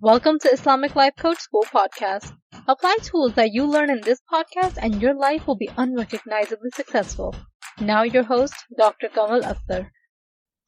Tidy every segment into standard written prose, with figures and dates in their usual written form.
Welcome to Islamic Life Coach School Podcast. Apply tools that you learn in this podcast and your life will be unrecognizably successful. Now your host, Dr. Kamal Akhtar.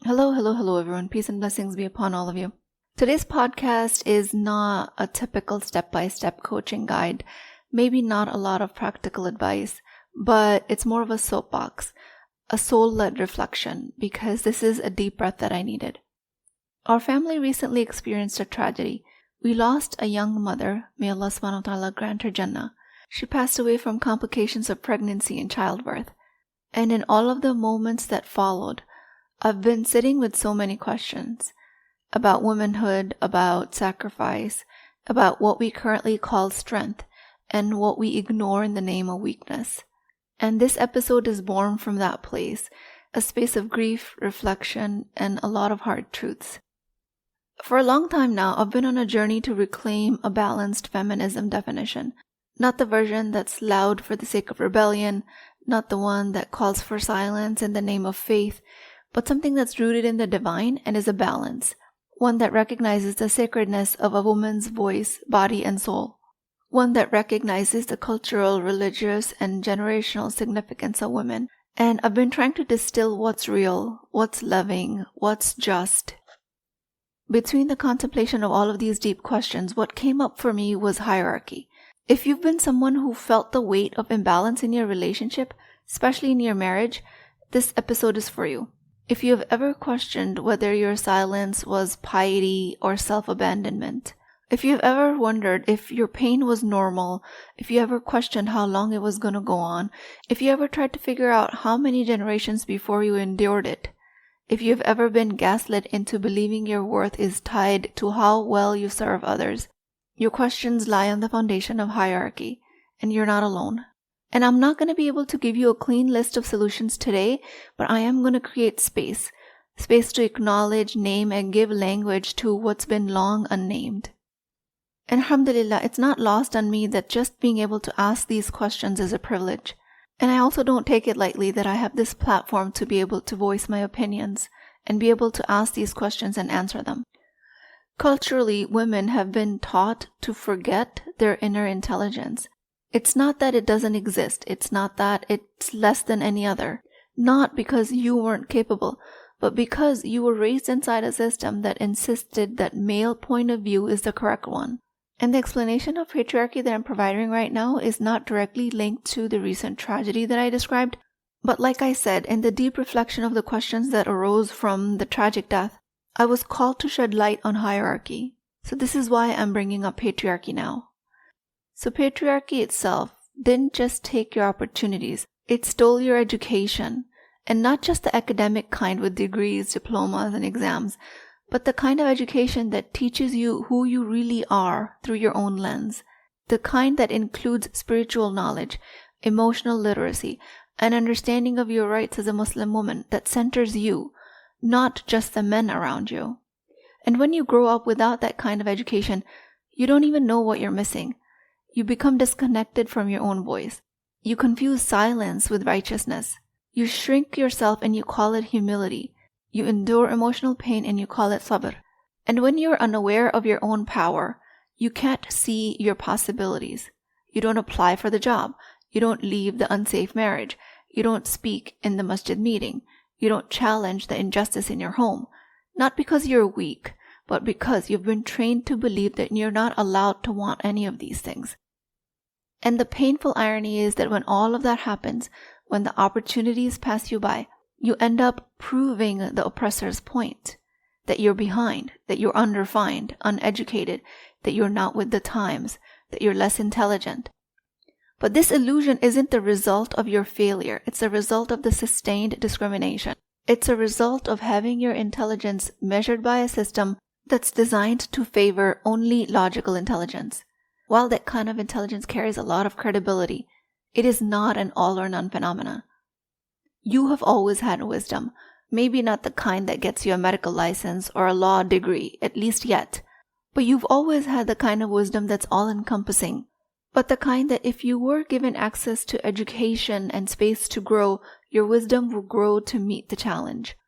Hello everyone. Peace and blessings be upon all of you. Today's podcast is not a typical step-by-step coaching guide, maybe not a lot of practical advice, but it's more of a soapbox, a soul-led reflection, because this is a deep breath that I needed. Our family recently experienced a tragedy. We lost a young mother, may Allah subhanahu wa ta'ala grant her Jannah. She passed away from complications of pregnancy and childbirth. And in all of the moments that followed, I've been sitting with so many questions about womanhood, about sacrifice, about what we currently call strength, and what we ignore in the name of weakness. And this episode is born from that place, a space of grief, reflection, and a lot of hard truths. For a long time now, I've been on a journey to reclaim a balanced feminism definition. Not the version that's loud for the sake of rebellion, not the one that calls for silence in the name of faith, but something that's rooted in the divine and is a balance. One that recognizes the sacredness of a woman's voice, body, and soul. One that recognizes the cultural, religious, and generational significance of women. And I've been trying to distill what's real, what's loving, what's just. Between the contemplation of all of these deep questions, what came up for me was hierarchy. If you've been someone who felt the weight of imbalance in your relationship, especially in your marriage, this episode is for you. If you have ever questioned whether your silence was piety or self-abandonment, if you've ever wondered if your pain was normal, if you ever questioned how long it was going to go on, if you ever tried to figure out how many generations before you endured it, if you've ever been gaslit into believing your worth is tied to how well you serve others, your questions lie on the foundation of hierarchy, and you're not alone. And I'm not going to be able to give you a clean list of solutions today, but I am going to create space to acknowledge, name, and give language to what's been long unnamed. And alhamdulillah, it's not lost on me that just being able to ask these questions is a privilege. And I also don't take it lightly that I have this platform to be able to voice my opinions and be able to ask these questions and answer them. Culturally, women have been taught to forget their inner intelligence. It's not that it doesn't exist. It's not that it's less than any other. Not because you weren't capable, but because you were raised inside a system that insisted that male point of view is the correct one. And the explanation of patriarchy that I'm providing right now is not directly linked to the recent tragedy that I described, but like I said, in the deep reflection of the questions that arose from the tragic death, I was called to shed light on hierarchy. So this is why I'm bringing up patriarchy now. So patriarchy itself didn't just take your opportunities, it stole your education, and not just the academic kind with degrees, diplomas, and exams, but the kind of education that teaches you who you really are through your own lens. The kind that includes spiritual knowledge, emotional literacy, an understanding of your rights as a Muslim woman that centers you, not just the men around you. And when you grow up without that kind of education, you don't even know what you're missing. You become disconnected from your own voice. You confuse silence with righteousness. You shrink yourself and you call it humility. You endure emotional pain and you call it sabr. And when you're unaware of your own power, you can't see your possibilities. You don't apply for the job. You don't leave the unsafe marriage. You don't speak in the masjid meeting. You don't challenge the injustice in your home. Not because you're weak, but because you've been trained to believe that you're not allowed to want any of these things. And the painful irony is that when all of that happens, when the opportunities pass you by, you end up proving the oppressor's point, that you're behind, that you're unrefined, uneducated, that you're not with the times, that you're less intelligent. But this illusion isn't the result of your failure. It's a result of the sustained discrimination. It's a result of having your intelligence measured by a system that's designed to favor only logical intelligence. While that kind of intelligence carries a lot of credibility, it is not an all or none phenomenon. You have always had wisdom, maybe not the kind that gets you a medical license or a law degree, at least yet, but you've always had the kind of wisdom that's all-encompassing, but the kind that if you were given access to education and space to grow, your wisdom will grow to meet the challenge.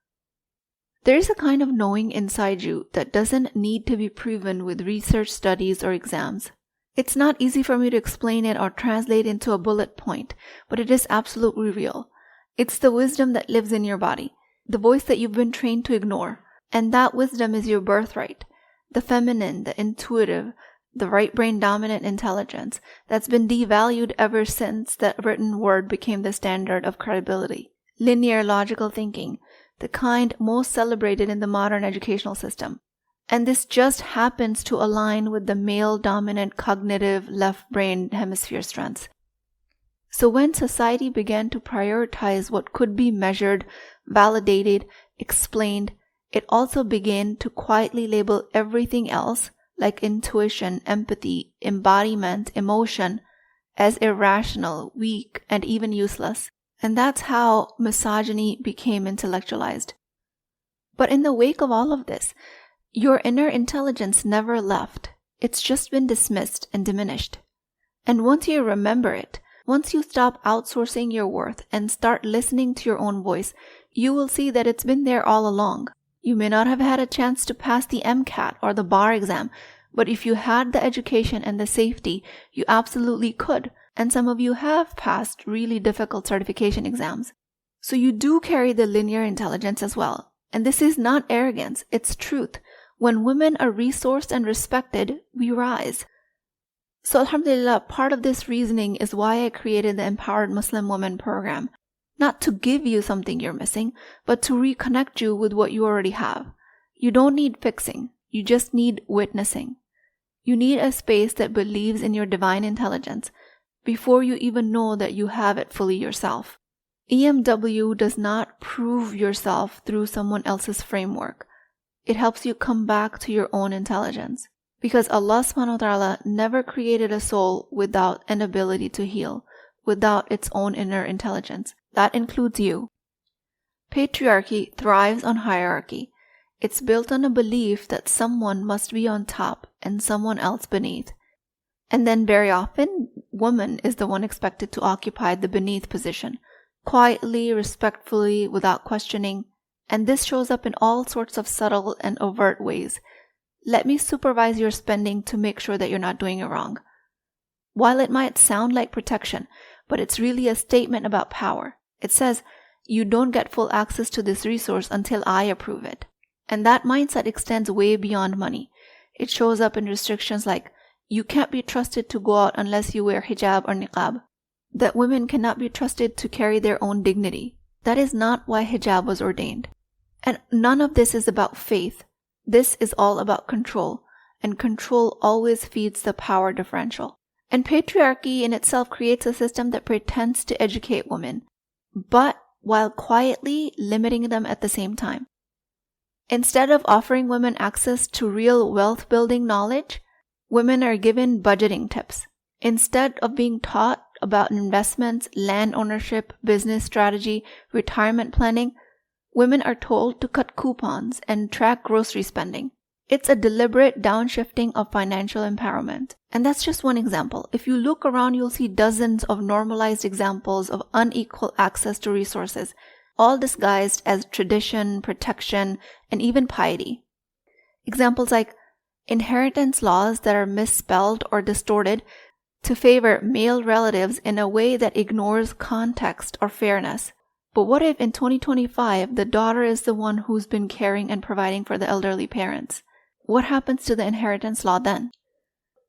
There's a kind of knowing inside you that doesn't need to be proven with research studies or exams. It's not easy for me to explain it or translate into a bullet point, but it is absolutely real. It's the wisdom that lives in your body, the voice that you've been trained to ignore, and that wisdom is your birthright. The feminine, the intuitive, the right brain dominant intelligence that's been devalued ever since the written word became the standard of credibility. Linear logical thinking, the kind most celebrated in the modern educational system. And this just happens to align with the male dominant cognitive left brain hemisphere strengths. So when society began to prioritize what could be measured, validated, explained, it also began to quietly label everything else, like intuition, empathy, embodiment, emotion, as irrational, weak, and even useless. And that's how misogyny became intellectualized. But in the wake of all of this, your inner intelligence never left. It's just been dismissed and diminished. And once you remember it, once you stop outsourcing your worth and start listening to your own voice, you will see that it's been there all along. You may not have had a chance to pass the MCAT or the bar exam, but if you had the education and the safety, you absolutely could. And some of you have passed really difficult certification exams. So you do carry the linear intelligence as well. And this is not arrogance, it's truth. When women are resourced and respected, we rise. So alhamdulillah, part of this reasoning is why I created the Empowered Muslim Woman program. Not to give you something you're missing, but to reconnect you with what you already have. You don't need fixing, you just need witnessing. You need a space that believes in your divine intelligence before you even know that you have it fully yourself. EMW does not prove yourself through someone else's framework. It helps you come back to your own intelligence. Because Allah subhanahu wa ta'ala never created a soul without an ability to heal, without its own inner intelligence. That includes you. Patriarchy thrives on hierarchy. It's built on a belief that someone must be on top and someone else beneath. And then very often, woman is the one expected to occupy the beneath position, quietly, respectfully, without questioning. And this shows up in all sorts of subtle and overt ways. Let me supervise your spending to make sure that you're not doing it wrong. While it might sound like protection, but it's really a statement about power. It says, you don't get full access to this resource until I approve it. And that mindset extends way beyond money. It shows up in restrictions like, you can't be trusted to go out unless you wear hijab or niqab. That women cannot be trusted to carry their own dignity. That is not why hijab was ordained. And none of this is about faith. This is all about control. And control always feeds the power differential. And patriarchy in itself creates a system that pretends to educate women, but while quietly limiting them at the same time. Instead of offering women access to real wealth-building knowledge, women are given budgeting tips. Instead of being taught about investments, land ownership, business strategy, retirement planning, women are told to cut coupons and track grocery spending. It's a deliberate downshifting of financial empowerment. And that's just one example. If you look around, you'll see dozens of normalized examples of unequal access to resources, all disguised as tradition, protection, and even piety. Examples like inheritance laws that are misspelled or distorted to favor male relatives in a way that ignores context or fairness. But what if in 2025 the daughter is the one who's been caring and providing for the elderly parents? What happens to the inheritance law then?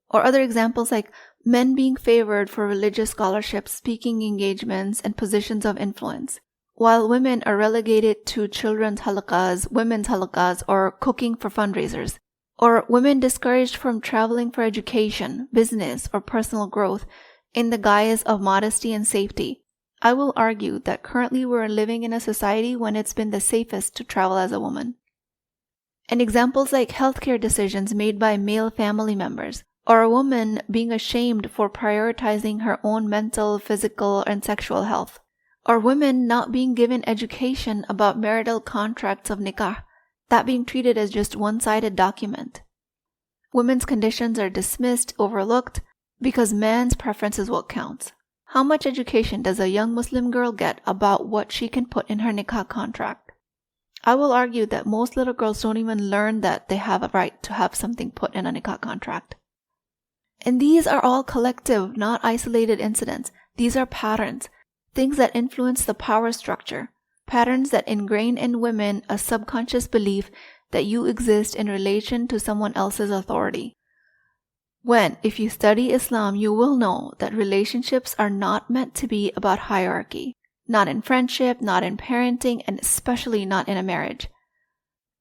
Or other examples like men being favored for religious scholarships, speaking engagements, and positions of influence, while women are relegated to children's halaqas, women's halaqas, or cooking for fundraisers. Or women discouraged from traveling for education, business, or personal growth in the guise of modesty and safety. I will argue that currently we're living in a society when it's been the safest to travel as a woman. And examples like healthcare decisions made by male family members, or a woman being ashamed for prioritizing her own mental, physical, and sexual health, or women not being given education about marital contracts of nikah, that being treated as just one-sided document. Women's conditions are dismissed, overlooked, because man's preference is what counts. How much education does a young Muslim girl get about what she can put in her nikah contract? I will argue that most little girls don't even learn that they have a right to have something put in a nikah contract. And these are all collective, not isolated incidents. These are patterns, things that influence the power structure, patterns that ingrain in women a subconscious belief that you exist in relation to someone else's authority. If you study Islam, you will know that relationships are not meant to be about hierarchy. Not in friendship, not in parenting, and especially not in a marriage.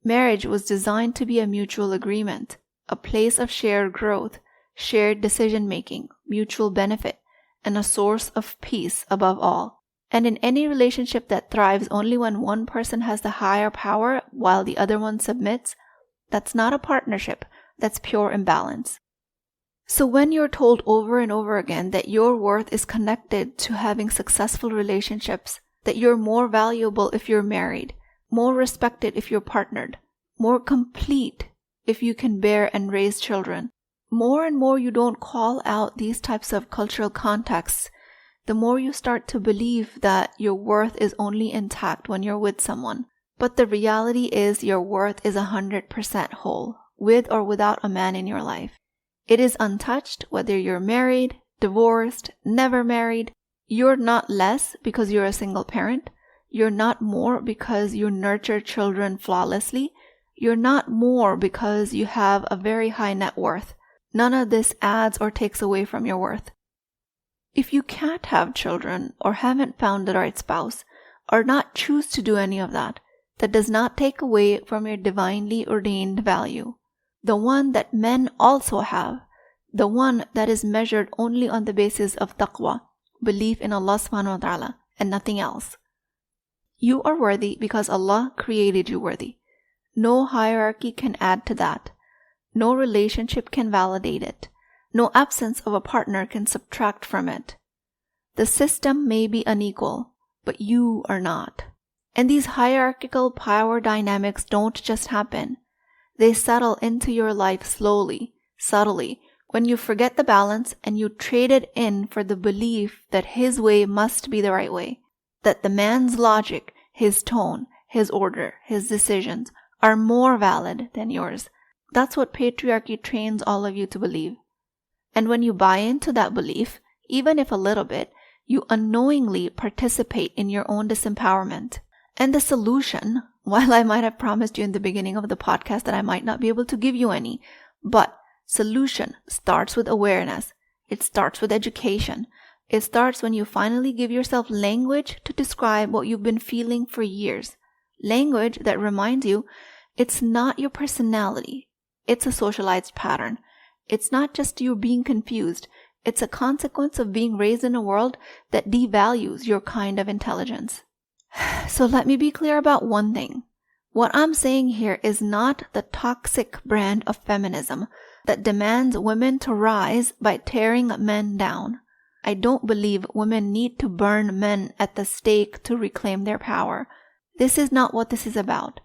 Marriage was designed to be a mutual agreement, a place of shared growth, shared decision-making, mutual benefit, and a source of peace above all. And in any relationship that thrives only when one person has the higher power while the other one submits, that's not a partnership, that's pure imbalance. So when you're told over and over again that your worth is connected to having successful relationships, that you're more valuable if you're married, more respected if you're partnered, more complete if you can bear and raise children, more and more you don't call out these types of cultural contexts, the more you start to believe that your worth is only intact when you're with someone. But the reality is your worth is 100% whole, with or without a man in your life. It is untouched whether you're married, divorced, never married. You're not less because you're a single parent. You're not more because you nurture children flawlessly. You're not more because you have a very high net worth. None of this adds or takes away from your worth. If you can't have children or haven't found the right spouse or not choose to do any of that, that does not take away from your divinely ordained value. The one that men also have, the one that is measured only on the basis of taqwa, belief in Allah subhanahu wa ta'ala, and nothing else. You are worthy because Allah created you worthy. No hierarchy can add to that. No relationship can validate it. No absence of a partner can subtract from it. The system may be unequal, but you are not. And these hierarchical power dynamics don't just happen. They settle into your life slowly, subtly, when you forget the balance and you trade it in for the belief that his way must be the right way, that the man's logic, his tone, his order, his decisions are more valid than yours. That's what patriarchy trains all of you to believe. And when you buy into that belief, even if a little bit, you unknowingly participate in your own disempowerment. And the solution, while I might have promised you in the beginning of the podcast that I might not be able to give you any, but solution starts with awareness. It starts with education. It starts when you finally give yourself language to describe what you've been feeling for years. Language that reminds you it's not your personality. It's a socialized pattern. It's not just you being confused. It's a consequence of being raised in a world that devalues your kind of intelligence. So let me be clear about one thing. What I'm saying here is not the toxic brand of feminism that demands women to rise by tearing men down. I don't believe women need to burn men at the stake to reclaim their power. This is not what this is about.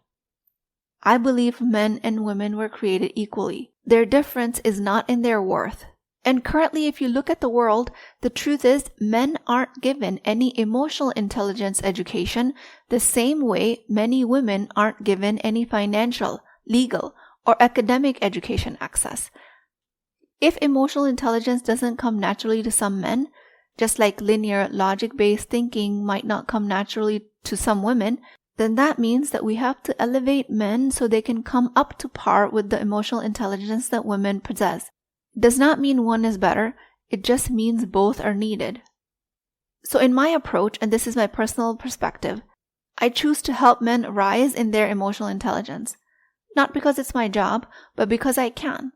I believe men and women were created equally. Their difference is not in their worth. And currently, if you look at the world, the truth is men aren't given any emotional intelligence education the same way many women aren't given any financial, legal, or academic education access. If emotional intelligence doesn't come naturally to some men, just like linear, logic-based thinking might not come naturally to some women, then that means that we have to elevate men so they can come up to par with the emotional intelligence that women possess. It does not mean one is better, it just means both are needed. So in my approach, and this is my personal perspective, I choose to help men rise in their emotional intelligence. Not because it's my job, but because I can.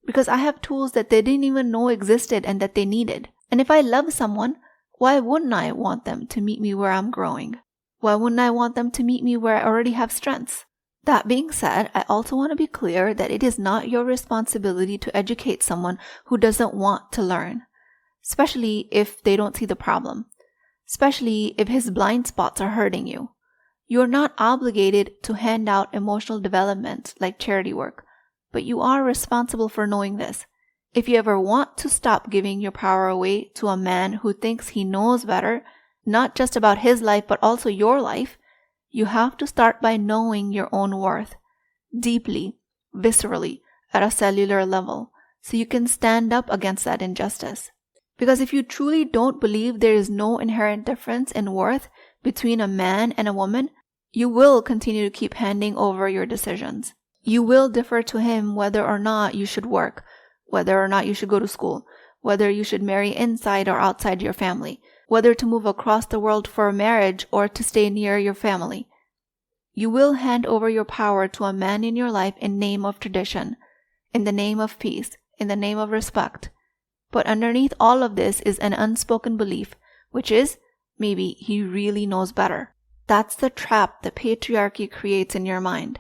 Because I have tools that they didn't even know existed and that they needed. And if I love someone, why wouldn't I want them to meet me where I'm growing? Why wouldn't I want them to meet me where I already have strengths? That being said, I also want to be clear that it is not your responsibility to educate someone who doesn't want to learn, especially if they don't see the problem, especially if his blind spots are hurting you. You're not obligated to hand out emotional development like charity work, but you are responsible for knowing this. If you ever want to stop giving your power away to a man who thinks he knows better, not just about his life but also your life, You have to start by knowing your own worth, deeply, viscerally, at a cellular level, so you can stand up against that injustice. Because if you truly don't believe there is no inherent difference in worth between a man and a woman, you will continue to keep handing over your decisions. You will defer to him whether or not you should work, whether or not you should go to school, whether you should marry inside or outside your family, whether to move across the world for a marriage or to stay near your family. You will hand over your power to a man in your life in name of tradition, in the name of peace, in the name of respect. But underneath all of this is an unspoken belief, which is, maybe he really knows better. That's the trap the patriarchy creates in your mind.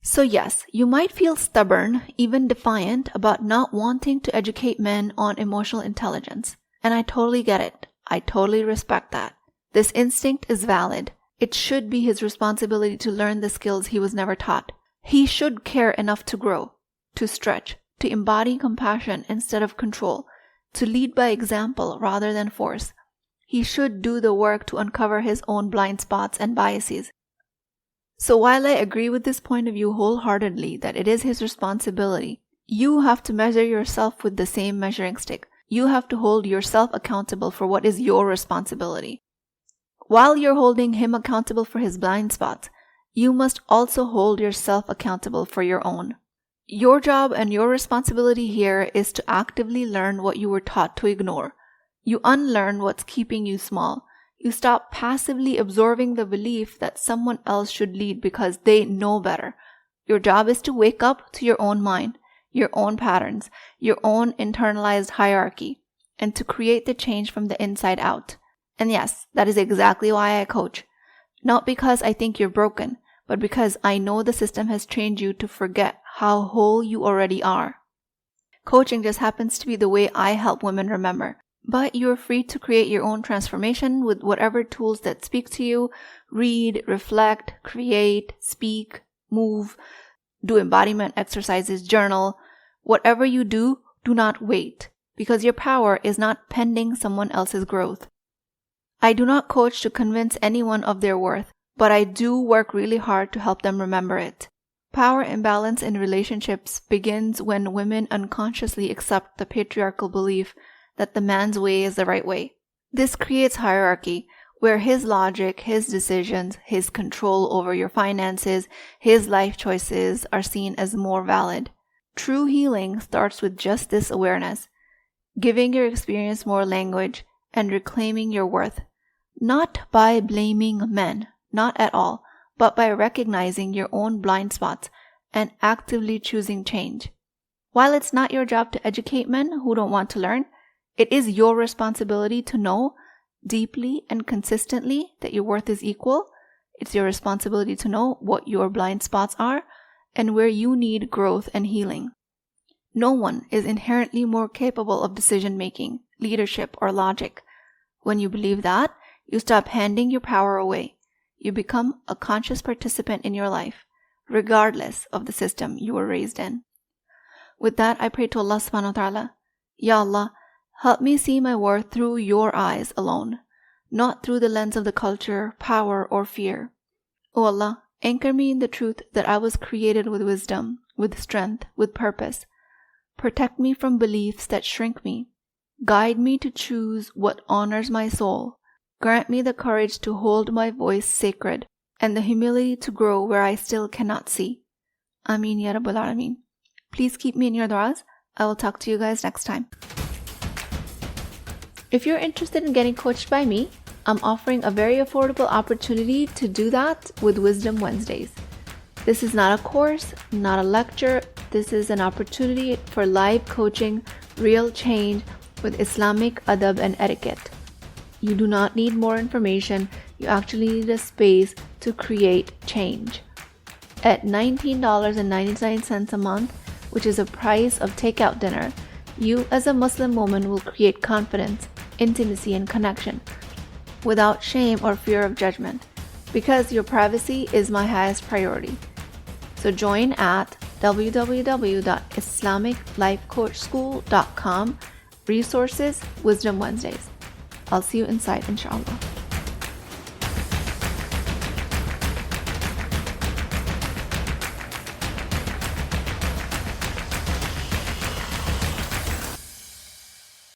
So yes, you might feel stubborn, even defiant, about not wanting to educate men on emotional intelligence. And I totally get it. I totally respect that. This instinct is valid. It should be his responsibility to learn the skills he was never taught. He should care enough to grow, to stretch, to embody compassion instead of control, to lead by example rather than force. He should do the work to uncover his own blind spots and biases. So while I agree with this point of view wholeheartedly that it is his responsibility, you have to measure yourself with the same measuring stick. You have to hold yourself accountable for what is your responsibility. While you're holding him accountable for his blind spots, you must also hold yourself accountable for your own. Your job and your responsibility here is to actively learn what you were taught to ignore. You unlearn what's keeping you small. You stop passively absorbing the belief that someone else should lead because they know better. Your job is to wake up to your own mind, your own patterns, your own internalized hierarchy, and to create the change from the inside out. And yes, that is exactly why I coach. Not because I think you're broken, but because I know the system has trained you to forget how whole you already are. Coaching just happens to be the way I help women remember. But you're free to create your own transformation with whatever tools that speak to you. Read, reflect, create, speak, move, do embodiment exercises, journal. Whatever you do, do not wait, because your power is not pending someone else's growth. I do not coach to convince anyone of their worth, but I do work really hard to help them remember it. Power imbalance in relationships begins when women unconsciously accept the patriarchal belief that the man's way is the right way. This creates hierarchy, where his logic, his decisions, his control over your finances, his life choices are seen as more valid. True healing starts with just this awareness, giving your experience more language and reclaiming your worth, not by blaming men, not at all, but by recognizing your own blind spots and actively choosing change. While it's not your job to educate men who don't want to learn, it is your responsibility to know deeply and consistently that your worth is equal. It's your responsibility to know what your blind spots are and where you need growth and healing. No one is inherently more capable of decision making, leadership, or logic. When you believe that, you stop handing your power away. You become a conscious participant in your life, regardless of the system you were raised in. With that, I pray to Allah subhanahu wa ta'ala, Ya Allah, help me see my worth through your eyes alone, not through the lens of the culture, power, or fear. O Allah, anchor me in the truth that I was created with wisdom, with strength, with purpose. Protect me from beliefs that shrink me. Guide me to choose what honors my soul. Grant me the courage to hold my voice sacred and the humility to grow where I still cannot see. Ameen Ya Rabbal Alameen. Please keep me in your du'as. I will talk to you guys next time. If you're interested in getting coached by me, I'm offering a very affordable opportunity to do that with Wisdom Wednesdays. This is not a course, not a lecture. This is an opportunity for live coaching, real change with Islamic adab and etiquette. You do not need more information. You actually need a space to create change. At $19.99 a month, which is the price of takeout dinner, you as a Muslim woman will create confidence, intimacy, and connection without shame or fear of judgment, because your privacy is my highest priority. So join at www.islamiclifecoachschool.com, resources, Wisdom Wednesdays. I'll see you inside, inshallah.